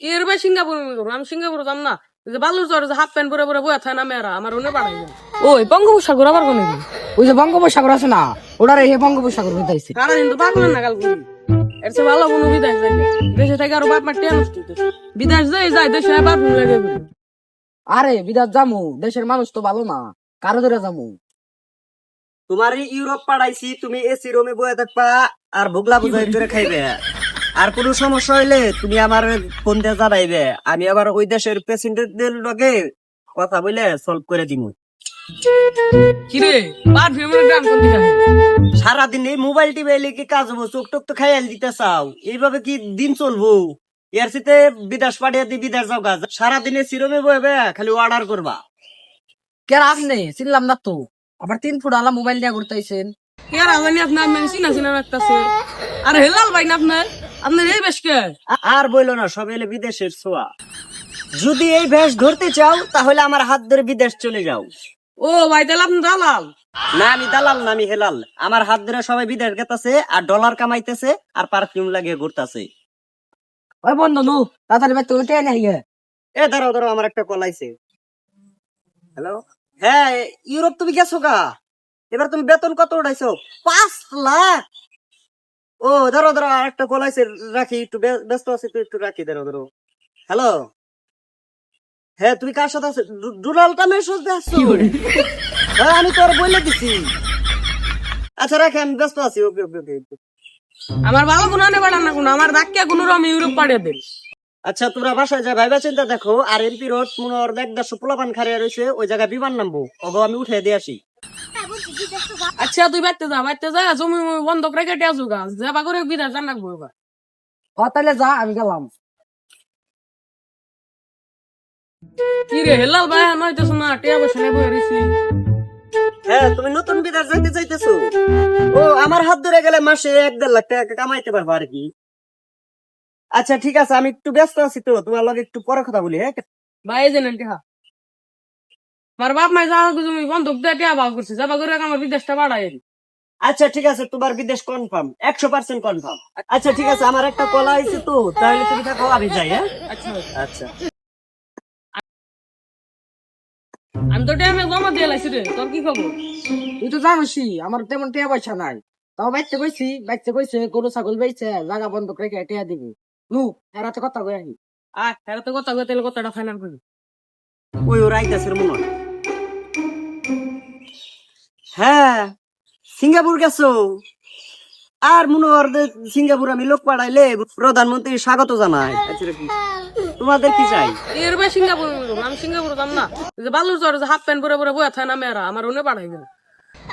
এর ভাই সিঙ্গাপুর আমি সিঙ্গাপুর যাম না যে বালুর জ্বর হাফ প্যান্ট পরে পরে বয়ে থাকে না মেয়েরা আমার ওনে পাঠাই ওই বঙ্গোপসাগর আবার কোন ওই যে বঙ্গোপসাগর আছে না, ওটার এই বঙ্গোপসাগর হইতাইছে। সারা দিন তো পাগলেন না কাল করি এর চেয়ে ভালো কোনো বিদেশ যাই দেশে থেকে আরো বাপ মা টেন বিদেশ যায় দেশে বাপ লাগে আরে বিদেশ জামু, দেশের মানুষ তো ভালো না, কারো ধরে জামু। তোমার ইউরোপ পাঠাইছি, তুমি এসি রুমে বয়ে থাকবা আর ভোগলা বুঝাই করে খাইবে। আর কোনো সমস্যা হইলে তুমি আমার ফোন দিয়ে জানাইবে, আমি আবার ওই দেশের প্রেসিডেন্টদের লগে কথা বলে সলভ করে দিব। কিরে পারফিউমের গ্রাম কোন দিকে সারাদিন এই মোবাইল টিপাইলে কি কাজ হবো? চোখ টোক তো খাইয়াল দিতে চাও, এইভাবে কি দিন চলবো? এর সাথে বিদেশ পাঠিয়ে দি, বিদেশ যাও গা। সারাদিনে সিরমে বইবে খালি অর্ডার করবা। কেন আপনি চিনলাম না তো, আবার 3 ফুট আলা মোবাইল নিয়ে ঘুরতেছেন। কেন জানি আপনার মেনসিন আছে না একটা আর হেলাল ভাই না আপনার এই বেশ কে আর বইলো না, সব এলে বিদেশের ছোঁয়া। যদি এই ভেষ ধরতে চাও তাহলে আমার হাত ধরে বিদেশ চলে যাও। ও ভাই তাহলে আপনি দালাল না, আমি দালাল না, আমি হেলাল। আমার হাত ধরে সবাই বিদেশ গেতাছে আর ডলার কামাইতেছে আর পারফিউম লাগিয়ে ঘুরতাছে। ওই বন্ধু নু তাড়াতাড়ি বাইতে উঠে নাই গে। এ দাঁড়াও, আমার একটা কল আইছে। হ্যালো, হ্যাঁ ইউরোপ তুমি গেছো গা? এবার তুমি বেতন কত উঠাইছো? 5 লাখ। ও দাঁড়াও, আর একটা কল আইছে, রাখি, একটু ব্যস্ত আছি তো, একটু রাখি। দাঁড়াও। হ্যালো, হ্যাঁ তুমি কার সাথে আছো? ডোনাল্ড ট্রাম্পের সাথে আছো? হ্যাঁ আমি তো আর বলে দিছি। আচ্ছা রাখি, আমি ব্যস্ত আছি। ওকে। আমার ভালো কোনো আনে পাঠান না কোনো আমার ধাক্কা কোনো রকম ইউরোপ পাঠিয়ে দেন আচ্ছা তোমরা বাসায় যা ভাইবা চিন্তা দেখো। আর এমপি রোড মনে ওর 150 পোলাপান খারিয়া রয়েছে, ওই জায়গায় বিমান নামবো, ওগো আমি উঠে দিয়ে আসি। আচ্ছা তুই বাইতে যা জমি বন্ধক রেখে টেসু গা যাবা করে বিদেশ জান রাখবো এবার তাহলে যা, আমি গেলাম। কি রে হেলাল ভাই নয়তো না টিয়া বসে নেবো রিসি হ্যাঁ তুমি নতুন বিদেশ যাইতে চাইতেছো? ও আমার হাত ধরে গেলে মাসে 1-1.5 লাখ টাকা কামাইতে পারবো আর কি। আচ্ছা ঠিক আছে, আমি একটু ব্যস্ত আছি তো, তোমার লগে একটু পরে কথা বলি। হ্যাঁ ভাই যে নেন টিহা আমার বাপ মাই যা জমি বন্ধক দিয়ে টিয়া ভাগ করছে যাবা করে আমার বিদেশটা বাড়াই আচ্ছা ঠিক আছে, তোমার বিদেশ কনফার্ম, 100% কনফার্ম। আচ্ছা ঠিক আছে, আমার একটা কল আইছে তো, তাহলে তুমি থাকো, আমি যাই। হ্যাঁ আচ্ছা আচ্ছা। আমি তো টিয়া জমা দিয়ে লাইছি রে তোর কি খবর তুই তো জানোসই আমার তেমন টিয়া পয়সা নাই, তাও বাইতে কইছে গরু ছাগল বেচছে জায়গা বন্ধক রেখে টিয়া দিবি। নু এরাতে কথা কই আহি। হ্যাঁ তো কথা কই তাহলে কথাটা ফাইনাল করি ওই ওর আইতাছের মনে হয়। হ্যাঁ সিঙ্গাপুর গেছো? আর মনে হয় সিঙ্গাপুর আমি লোক পাঠাইলে প্রধানমন্ত্রী স্বাগত জানাই। আচ্ছা কি তোমাদের কি চাই? এর ভাই সিঙ্গাপুর আমি সিঙ্গাপুর যাম না যে বালুর জ্বর হাফ প্যান্ট পরে পরে বয়ে থাকে না মেয়েরা আমার ওনে পাঠাই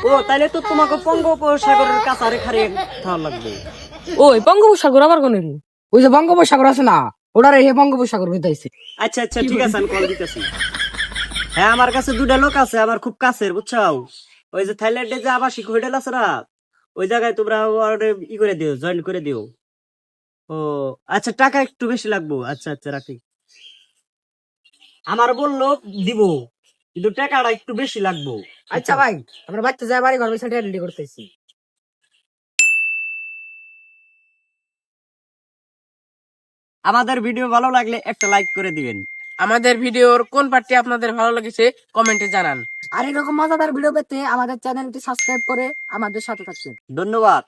ও তাইলে তো তোমাকে বঙ্গোপসাগরের কাছারে খারিয়ে খাওয়া লাগবে। ওই বঙ্গোপসাগর আবার কোন ওই যে বঙ্গোপসাগর আছে না, ওটার এই বঙ্গোপসাগর হইতাইছে। আচ্ছা ঠিক আছে, আমি কল দিতেছি। হ্যাঁ আমার কাছে 2টা লোক আছে, আমার খুব কাছের, বুঝছাও? ওই যে থাইল্যান্ডে যে আবাসিক হোটেল আছে না, ওই জায়গায় তোমরা ই করে দিও, জয়েন করে দিও। ও আচ্ছা, টাকা একটু বেশি লাগবো। আচ্ছা রাখি। আমার বললো দিব, কিন্তু টাকাটা একটু বেশি লাগবো। আচ্ছা ভাই, আমরা বাইতে যাই, বাড়ি ঘর বেসা রেডি করতেছি। আমাদের ভিডিও ভালো লাগলে একটা লাইক করে দিবেন। আমাদের ভিডিওর কোন পার্টটি আপনাদের ভালো লেগেছে কমেন্টে জানান আর এরকম মজাদার ভিডিও পেতে আমাদের চ্যানেলটি সাবস্ক্রাইব করে আমাদের সাথে থাকবেন। ধন্যবাদ।